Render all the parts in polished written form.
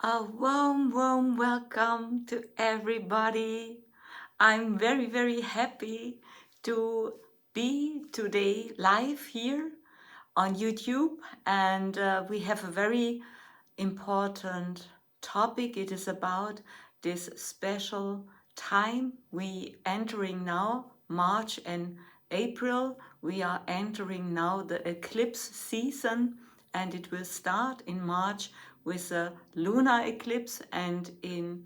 A warm welcome to everybody. I'm very happy to be today live here on YouTube, and we have a very important topic. It is about this special time we entering now, March and April. We are entering now the eclipse season, and it will start in March with a lunar eclipse, and in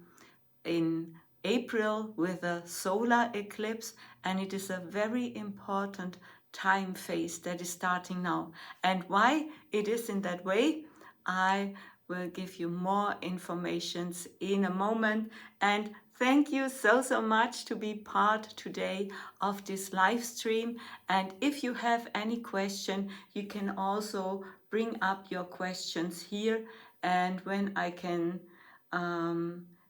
April with a solar eclipse, and it is a very important time phase that is starting now. And why it is in that way, I will give you more informations in a moment. And thank you so much to be part today of this live stream. And if you have any question, you can also bring up your questions here, and when I can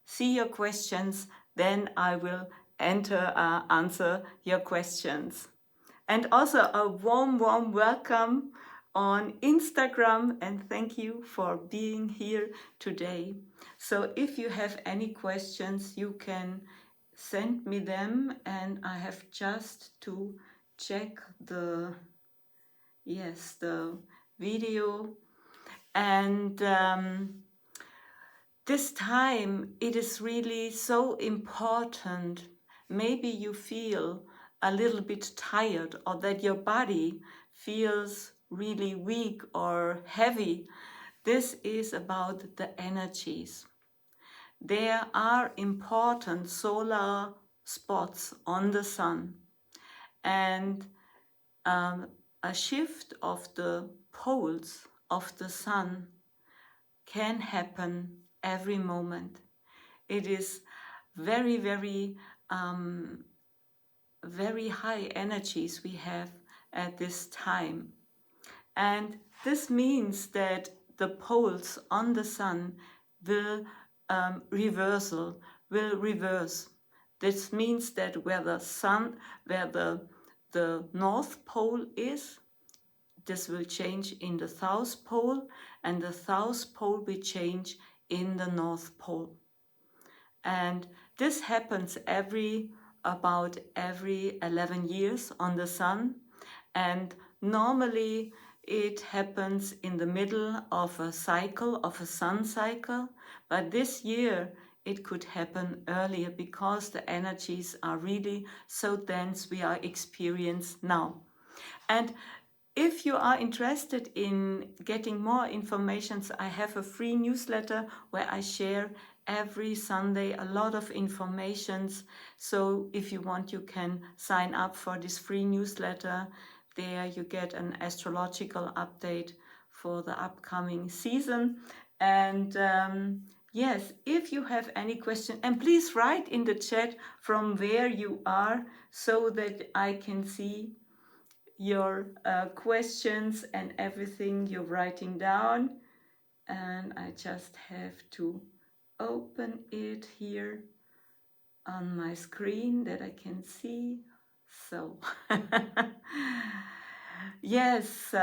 see your questions, then I will answer your questions. And also a warm welcome on Instagram, and thank you for being here today. So if you have any questions, you can send me them, and I have just to check the video. And this time it is really so important. Maybe you feel a little bit tired, or that your body feels really weak or heavy. This is about the energies. There are important solar spots on the sun, and a shift of the poles of the sun can happen every moment. It is very high energies we have at this time. And this means that the poles on the sun will reverse. This means that where the North Pole is, this will change in the South Pole, and the South Pole will change in the North Pole. And this happens about every 11 years on the sun, and normally it happens in the middle of a cycle, of a sun cycle, but this year it could happen earlier because the energies are really so dense we are experiencing now. And if you are interested in getting more information, I have a free newsletter where I share every Sunday a lot of informations. So if you want, you can sign up for this free newsletter. There you get an astrological update for the upcoming season. And yes, if you have any question, and please write in the chat from where you are so that I can see your questions and everything you're writing down. And I just have to open it here on my screen that I can see. So yes,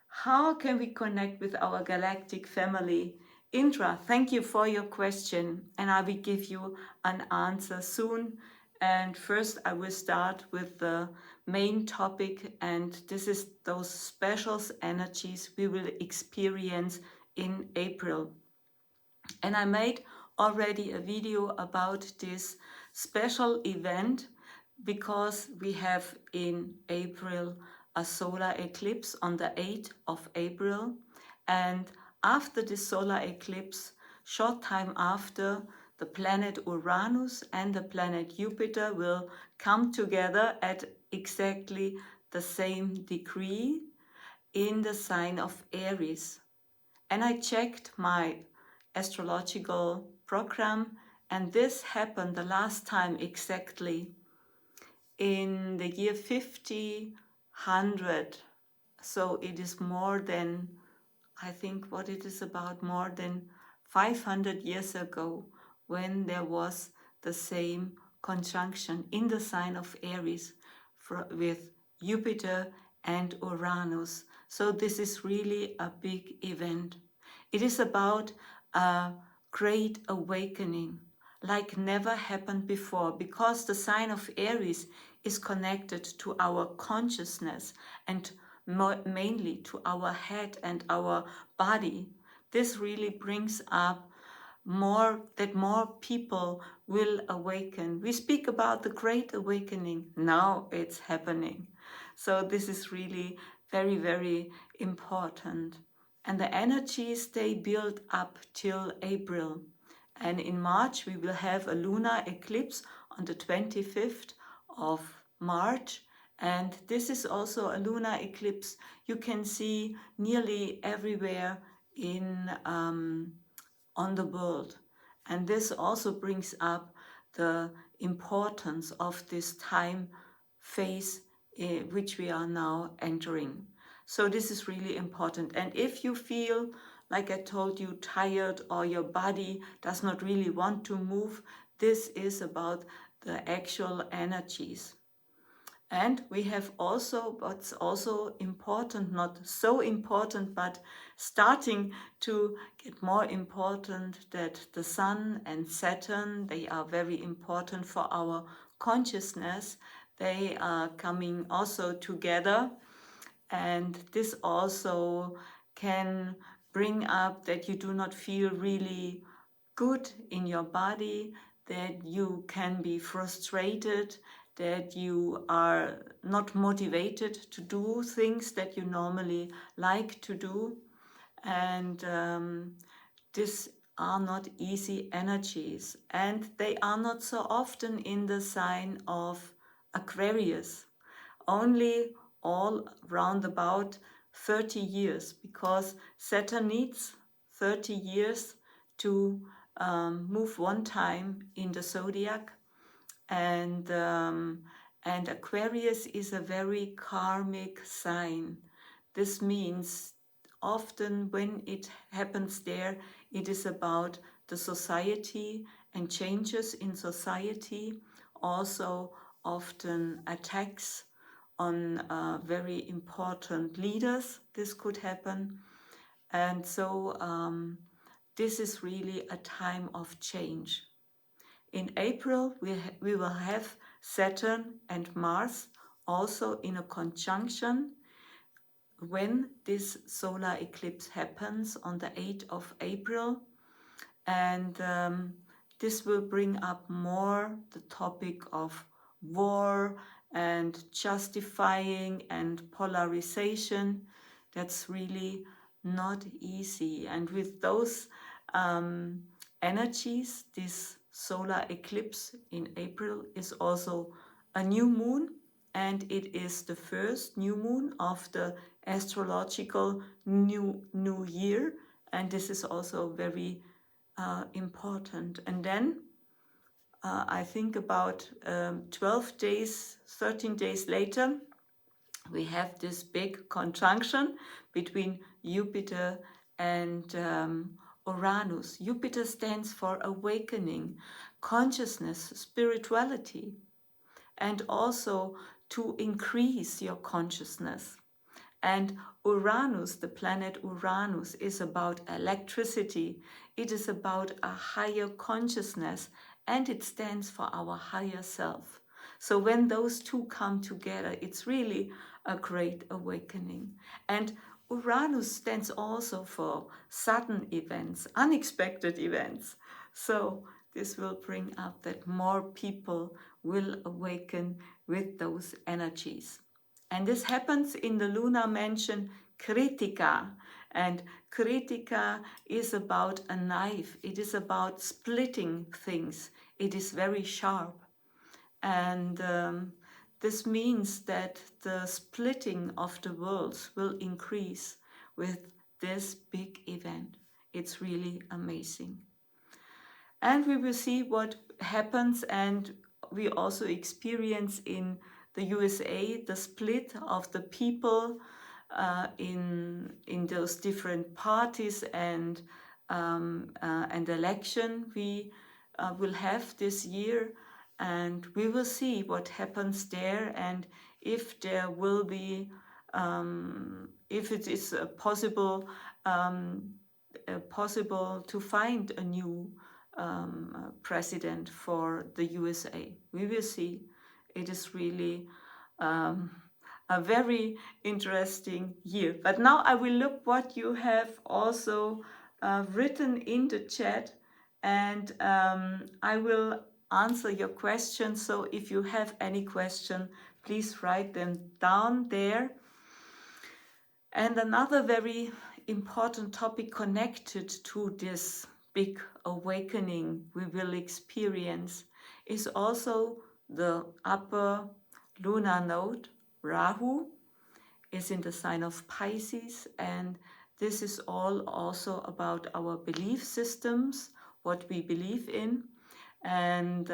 how can we connect with our galactic family? Indra, thank you for your question, and I will give you an answer soon. And first I will start with the main topic, and this is those special energies we will experience in April. And I made already a video about this special event because we have in April a solar eclipse on the 8th of April, and after the solar eclipse, short time after, the planet Uranus and the planet Jupiter will come together at exactly the same degree in the sign of Aries. And I checked my astrological program, and this happened the last time exactly in the year 5000. So it is more than, I think what it is about, more than 500 years ago, when there was the same conjunction in the sign of Aries with Jupiter and Uranus. So this is really a big event. It is about a great awakening like never happened before, because the sign of Aries is connected to our consciousness and mainly to our head and our body. This really brings up more people will awaken. We speak about the great awakening. Now it's happening. So this is really very important. And the energies, they build up till April. And in March we will have a lunar eclipse on the 25th of March. And this is also a lunar eclipse you can see nearly everywhere in on the world. And this also brings up the importance of this time phase which we are now entering. So this is really important. And if you feel, like I told you, tired, or your body does not really want to move, this is about the actual energies. And we have also, what's also important, not so important, but starting to get more important, that the Sun and Saturn, they are very important for our consciousness. They are coming also together, and this also can bring up that you do not feel really good in your body, that you can be frustrated, that you are not motivated to do things that you normally like to do. And these are not easy energies, and they are not so often in the sign of Aquarius, only all round about 30 years, because Saturn needs 30 years to move one time in the zodiac. And Aquarius is a very karmic sign. This means often when it happens there, it is about the society and changes in society, also often attacks on very important leaders. This could happen. And so this is really a time of change. In April, we will have Saturn and Mars also in a conjunction when this solar eclipse happens on the 8th of April. And this will bring up more the topic of war and justifying and polarization. That's really not easy. And with those energies, this solar eclipse in April is also a new moon, and it is the first new moon of the astrological new year, and this is also very important. And then I think about 12 days, 13 days later, we have this big conjunction between Jupiter and Uranus. Jupiter stands for awakening, consciousness, spirituality, and also to increase your consciousness. And Uranus, the planet Uranus, is about electricity. It is about a higher consciousness, and it stands for our higher self. So when those two come together, it's really a great awakening. And Uranus stands also for sudden events, unexpected events. So this will bring up that more people will awaken with those energies. And this happens in the lunar mansion Kritika. And Kritika is about a knife. It is about splitting things. It is very sharp. And this means that the splitting of the worlds will increase with this big event. It's really amazing. And we will see what happens, and we also experience in the USA the split of the people in those different parties and election we will have this year, and we will see what happens there, and if there will be if it is possible possible to find a new president for the USA. We will see. It is really um, a very interesting year. But now I will look what you have also written in the chat, and I will answer your questions. So if you have any question, please write them down there. And another very important topic connected to this big awakening we will experience is also the upper lunar node. Rahu is in the sign of Pisces, and this is all also about our belief systems, what we believe in. And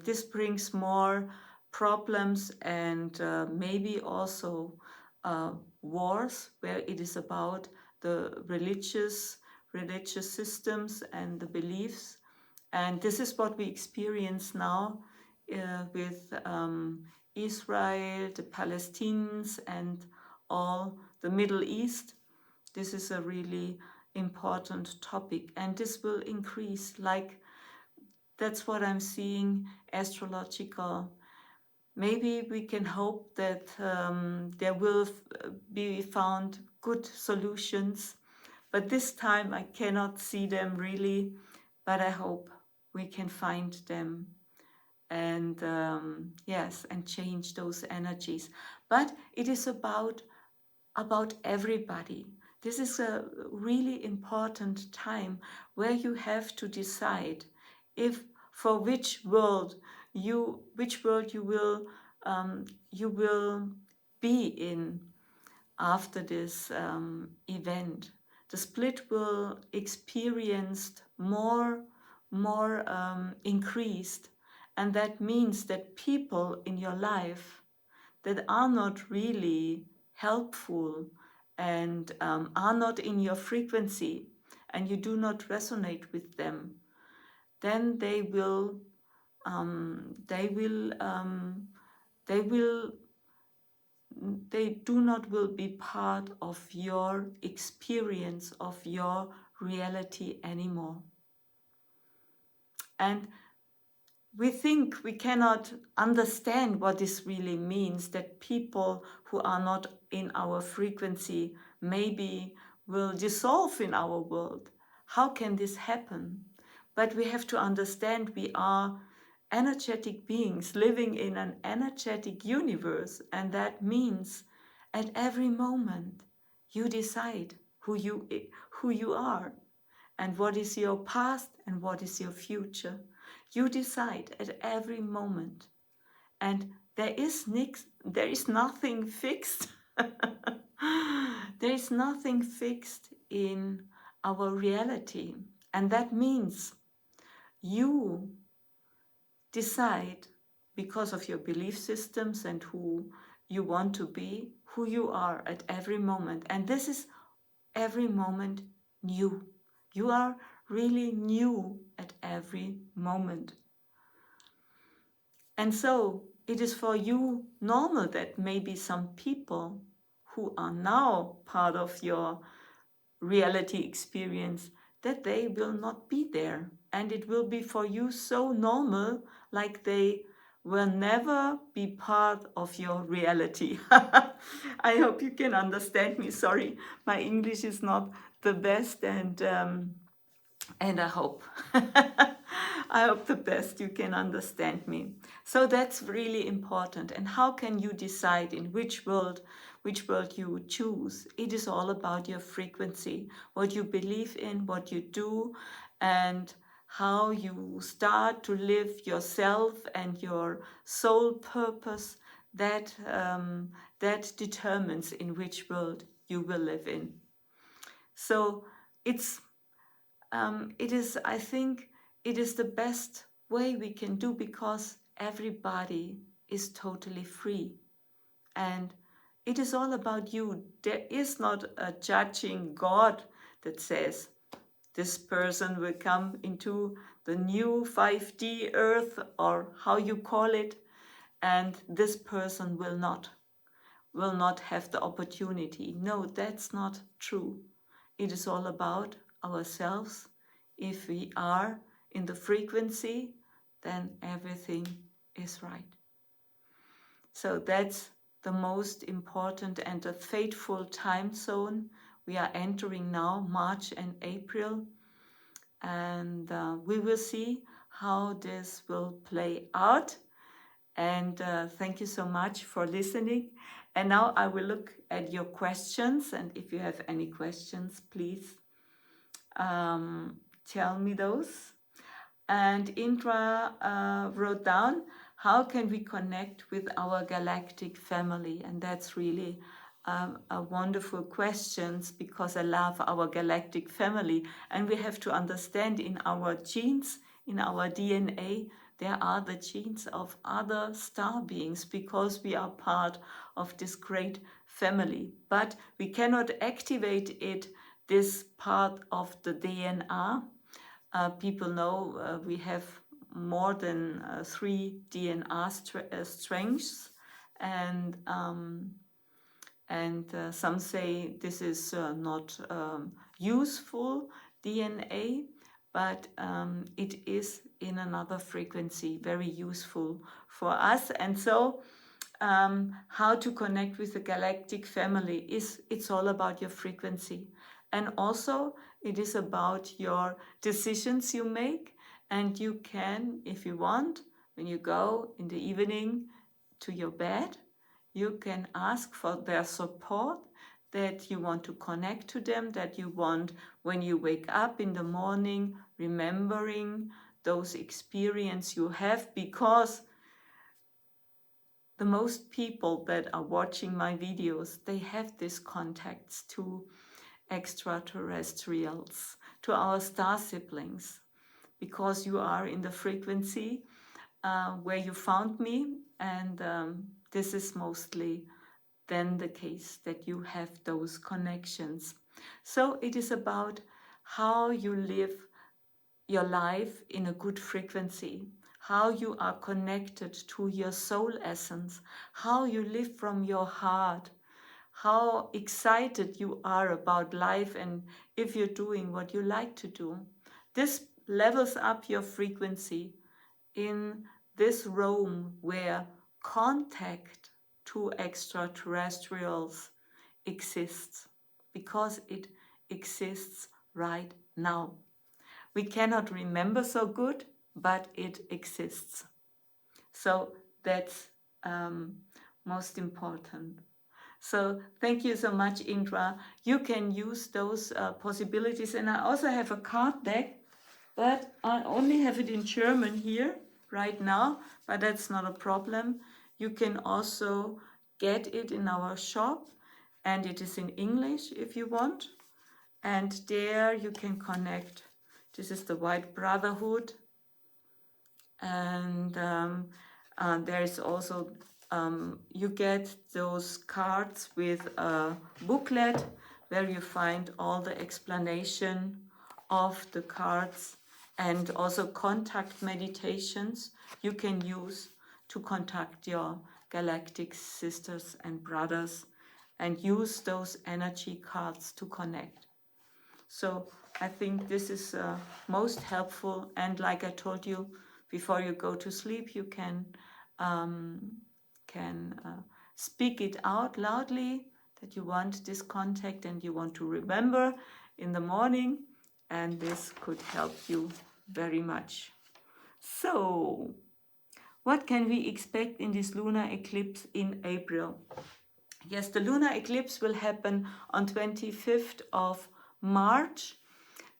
this brings more problems and maybe also wars, where it is about the religious systems and the beliefs. And this is what we experience now with Israel, the Palestinians, and all the Middle East. This is a really important topic, and this will increase. Like, that's what I'm seeing, astrological. Maybe we can hope that there will be found good solutions, but this time I cannot see them really, but I hope we can find them and yes, and change those energies. But it is about everybody. This is a really important time where you have to decide if for which world you will be in after this event. The split will experience more increased, and that means that people in your life that are not really helpful and are not in your frequency, and you do not resonate with them, then they do not will be part of your experience of your reality anymore. And we think we cannot understand what this really means, that people who are not in our frequency maybe will dissolve in our world. How can this happen? But we have to understand we are energetic beings living in an energetic universe, and that means at every moment you decide who you are and what is your past and what is your future. You decide at every moment, and there is nothing fixed. There is nothing fixed in our reality, and that means you decide, because of your belief systems and who you want to be, who you are at every moment. And this is every moment new. You are really new at every moment. And so it is for you normal that maybe some people who are now part of your reality experience, that they will not be there. And it will be for you so normal, like they will never be part of your reality. I hope you can understand me. Sorry, my English is not the best, and I hope I hope the best you can understand me. So that's really important. And how can you decide in which world you choose? It is all about your frequency, what you believe in, what you do, and how you start to live yourself and your soul purpose. That determines in which world you will live in. So I think it is the best way we can do, because everybody is totally free. And it is all about you. There is not a judging God that says, this person will come into the new 5D earth, or how you call it, and this person will not have the opportunity. No, that's not true. It is all about ourselves. If we are in the frequency, then everything is right. So that's the most important and the fateful time zone we are entering now, March and April. And we will see how this will play out. And thank you so much for listening. And now I will look at your questions. And if you have any questions, please tell me those. And Indra wrote down, how can we connect with our galactic family? And that's really a wonderful question, because I love our galactic family. And we have to understand, in our genes, in our DNA, there are the genes of other star beings, because we are part of this great family. But we cannot activate it, this part of the DNA. People know we have more than 3 DNA strengths, and some say this is not useful DNA, but it is in another frequency very useful for us. And so how to connect with the galactic family it's all about your frequency, and also it is about your decisions you make. And you can, if you want, when you go in the evening to your bed, you can ask for their support, that you want to connect to them, that you want, when you wake up in the morning, remembering those experiences you have, because the most people that are watching my videos, they have these contacts to extraterrestrials, to our star siblings, because you are in the frequency where you found me. And this is mostly then the case, that you have those connections. So it is about how you live your life in a good frequency, how you are connected to your soul essence, how you live from your heart, how excited you are about life, and if you're doing what you like to do. This levels up your frequency in this realm where contact to extraterrestrials exists, because it exists right now. We cannot remember so good, but it exists. So that's most important. So thank you so much, Indra. You can use those possibilities. And I also have a card deck, but I only have it in German here right now, but that's not a problem. You can also get it in our shop, and it is in English if you want. And there you can connect. This is the White Brotherhood. And there is also, you get those cards with a booklet where you find all the explanation of the cards, and also contact meditations you can use to contact your galactic sisters and brothers, and use those energy cards to connect. So I think this is most helpful. And like I told you, before you go to sleep, you can speak it out loudly, that you want this contact and you want to remember in the morning, and this could help you very much. So what can we expect in this lunar eclipse in April? Yes, the lunar eclipse will happen on 25th of March,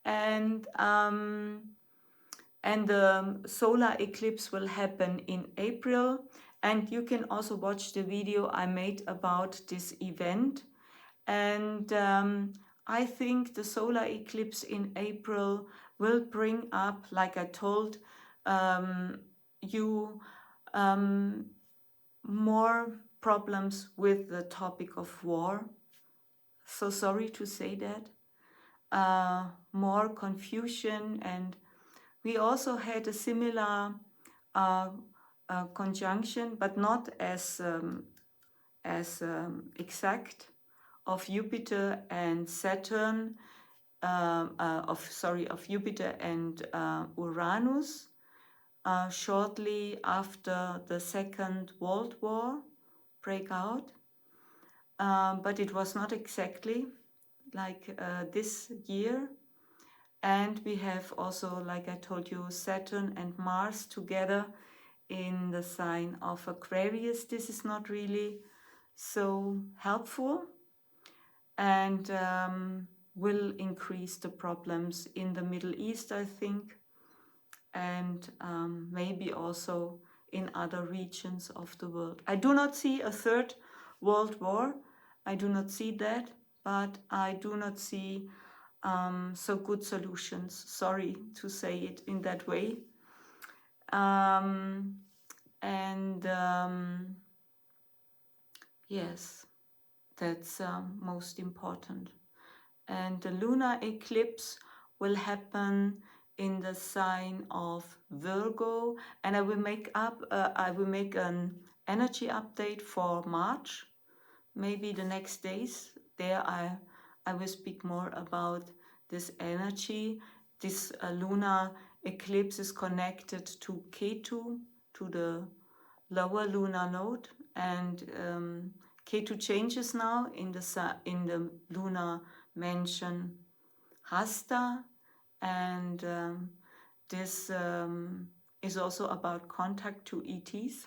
and the solar eclipse will happen in April. And you can also watch the video I made about this event. And I think the solar eclipse in April will bring up, like I told you, more problems with the topic of war. So sorry to say that. More confusion, and we also had a similar conjunction, but not as exact, of Jupiter and Saturn of Jupiter and Uranus shortly after the Second World War break out, but it was not exactly like this year. And we have also, like I told you, Saturn and Mars together in the sign of Aquarius. This is not really so helpful, and will increase the problems in the Middle East, I think, and maybe also in other regions of the world. I do not see a third world war. I do not see that, but I do not see so good solutions. Sorry to say it in that way. And yes, that's most important. And the lunar eclipse will happen in the sign of Virgo, and I will make an energy update for March, maybe the next days. There I will speak more about this energy. This lunar eclipse is connected to Ketu, to the lower lunar node, and Ketu changes now in the lunar mansion Hasta, and this is also about contact to ETs,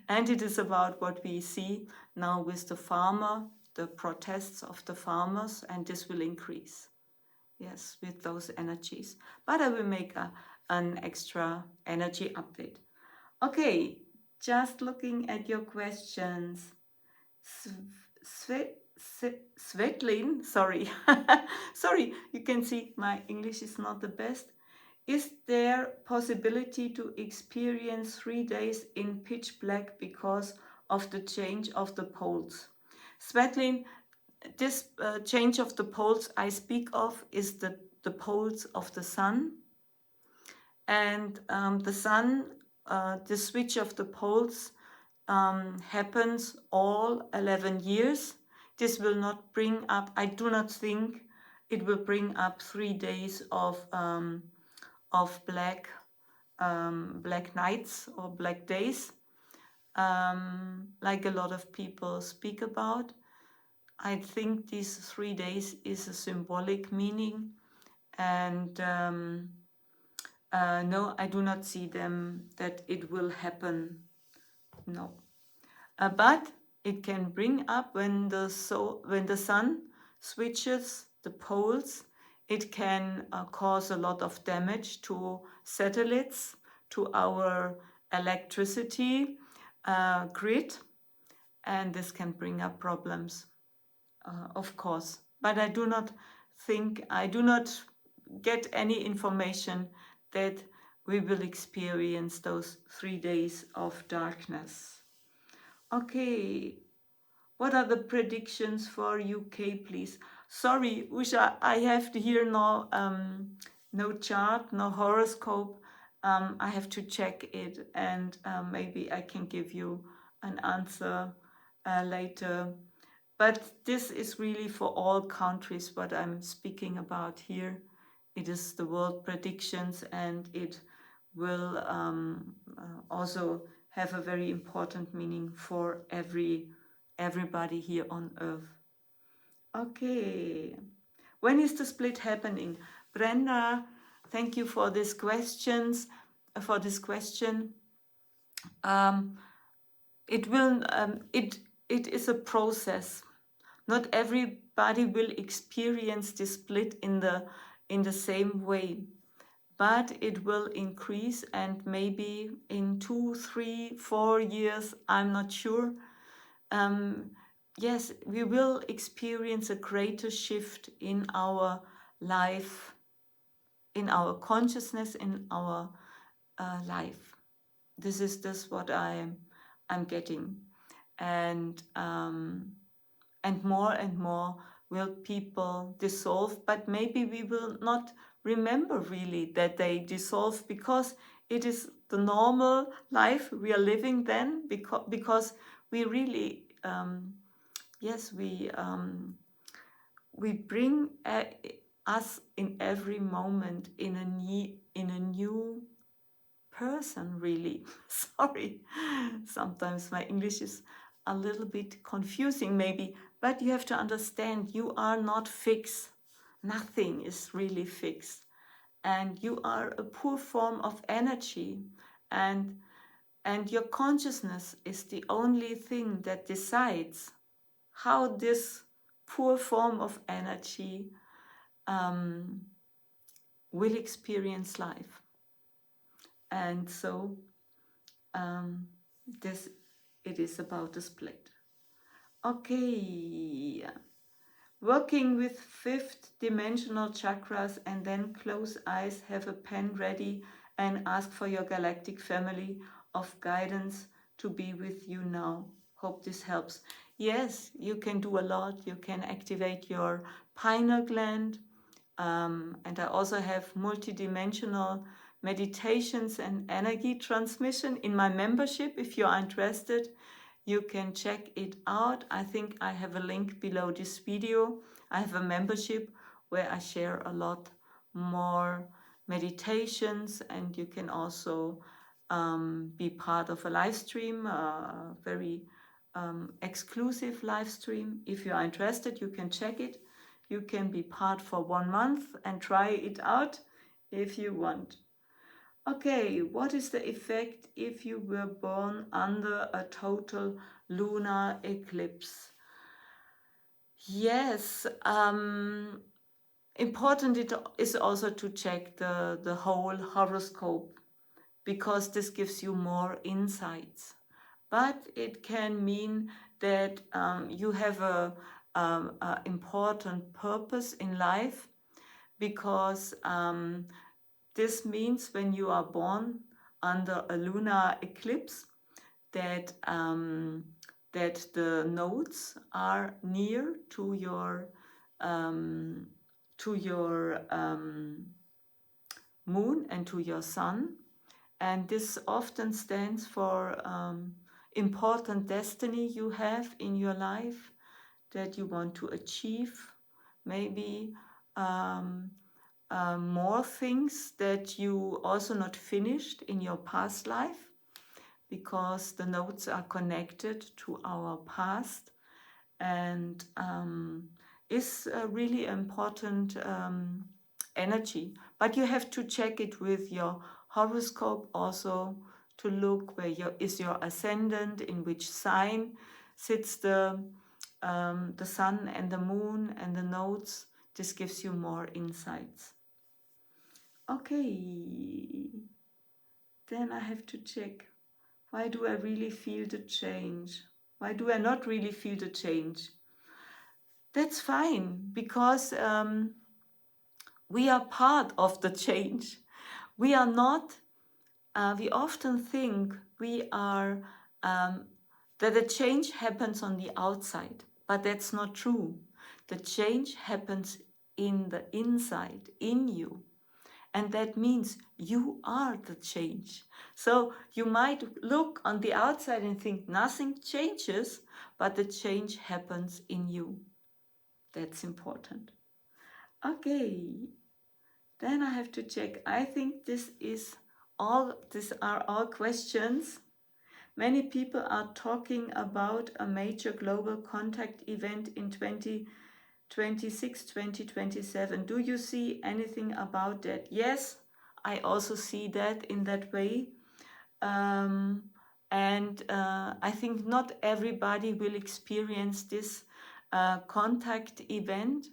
and it is about what we see now with the protests of the farmers, and this will increase, yes, with those energies. But I will make an extra energy update. Okay, just looking at your questions. Svetlin, sorry, sorry, you can see my English is not the best. Is there possibility to experience 3 days in pitch black because of the change of the poles? Svetlin, this change of the poles I speak of is the poles of the sun. And the sun, the switch of the poles happens all 11 years. This will not bring up, I do not think it will bring up 3 days of black nights or black days, like a lot of people speak about. I think these 3 days is a symbolic meaning, and no, I do not see them that it will happen. No. But it can bring up when the sun switches the poles. It can cause a lot of damage to satellites, to our electricity grid, and this can bring up problems, of course. But I do not get any information that we will experience those 3 days of darkness. Okay, what are the predictions for UK, please? Sorry, Usha, I have here no chart, no horoscope. I have to check it, and maybe I can give you an answer later. But this is really for all countries what I'm speaking about here. It is the world predictions, and it will also have a very important meaning for everybody here on Earth. Okay, when is the split happening? Brenda, thank you for this question. It is a process. Not everybody will experience this split in the same way, but it will increase, and maybe in 2, 3, 4 years, I'm not sure. Yes, we will experience a greater shift in our life, in our consciousness, in our life. This is what I'm getting, and more will people dissolve, but maybe we will not remember really that they dissolve, because it is the normal life we are living then, because we really yes, we bring us in every moment in a new person, really. Sorry, sometimes my English is a little bit confusing maybe, but you have to understand you are not fixed. Nothing is really fixed. And you are a pure form of energy, and your consciousness is the only thing that decides how this pure form of energy will experience life. And so this it is about the split. Okay, working with fifth dimensional chakras, and then close eyes, have a pen ready, and ask for your galactic family of guidance to be with you now. Hope this helps. Yes, you can do a lot. You can activate your pineal gland, and I also have multidimensional meditations and energy transmission in my membership. If you are interested, you can check it out. I think I have a link below this video. I have a membership where I share a lot more meditations, and you can also be part of a live stream, a very exclusive live stream. If you are interested, you can check it. You can be part for 1 month and try it out if you want. Okay, what is the effect if you were born under a total lunar eclipse? Yes, important it is also to check the whole horoscope, because this gives you more insights. But it can mean that you have a important purpose in life, because this means when you are born under a lunar eclipse that that the nodes are near to your moon and to your sun, and this often stands for important destiny you have in your life that you want to achieve, maybe more things that you also not finished in your past life, because the nodes are connected to our past, and is a really important energy. But you have to check it with your horoscope also, to look where is your ascendant, in which sign sits the sun and the moon and the nodes. This gives you more insights. Okay, then I have to check, why do I really feel the change? Why do I not really feel the change? That's fine, because we are part of the change. We are not, we often think we are, that the change happens on the outside, but that's not true. The change happens in the inside, in you. And that means you are the change. So you might look on the outside and think nothing changes, but the change happens in you. That's important. Okay, then I have to check. I think these are all questions. Many people are talking about a major global contact event in 2026, 2027. Do you see anything about that? Yes, I also see that in that way. And I think not everybody will experience this contact event.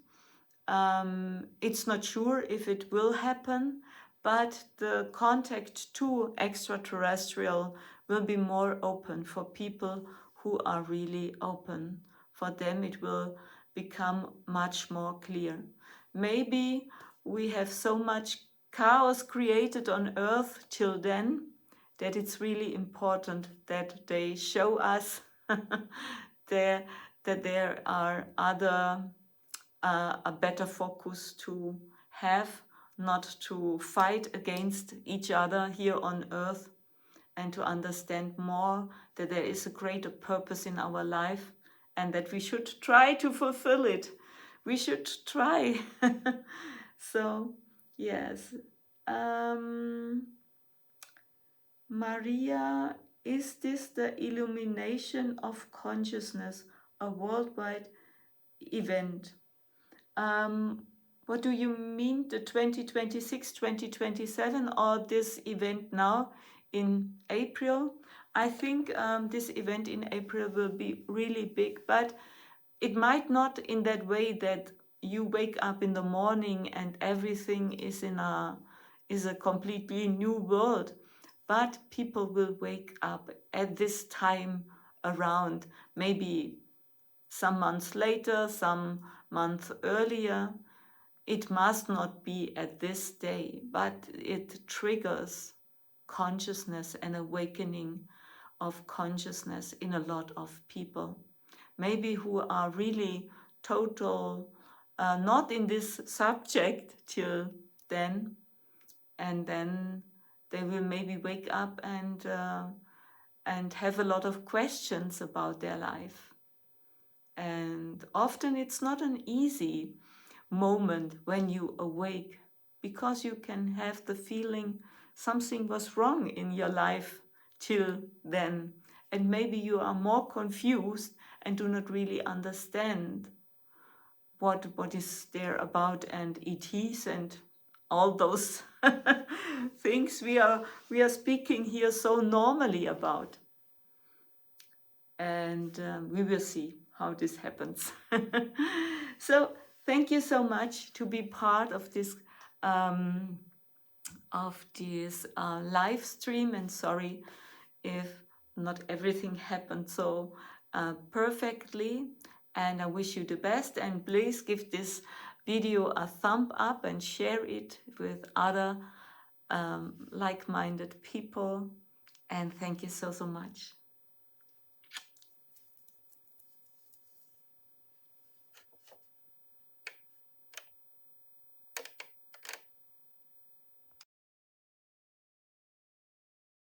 It's not sure if it will happen, but the contact to extraterrestrial will be more open for people who are really open. For them it will become much more clear. Maybe we have so much chaos created on Earth till then that it's really important that they show us that there are other a better focus to have, not to fight against each other here on Earth, and to understand more that there is a greater purpose in our life and that we should try to fulfill it we should try. So, yes. Um, Maria, is this the illumination of consciousness, a worldwide event? What do you mean, the 2026, 2027, or this event now in April? I think this event in April will be really big, but it might not in that way that you wake up in the morning and everything is a completely new world, but people will wake up at this time around, maybe some months later, some months earlier. It must not be at this day, but it triggers consciousness and awakening of consciousness in a lot of people. Maybe who are really total, not in this subject till then, and then they will maybe wake up and have a lot of questions about their life. And often it's not an easy moment when you awake, because you can have the feeling something was wrong in your life till then, and maybe you are more confused and do not really understand what is there about, and ETs and all those things we are speaking here so normally about. And we will see how this happens. So thank you so much to be part of this live stream, and sorry if not everything happened so perfectly, and I wish you the best, and please give this video a thumb up and share it with other like-minded people, and thank you so much.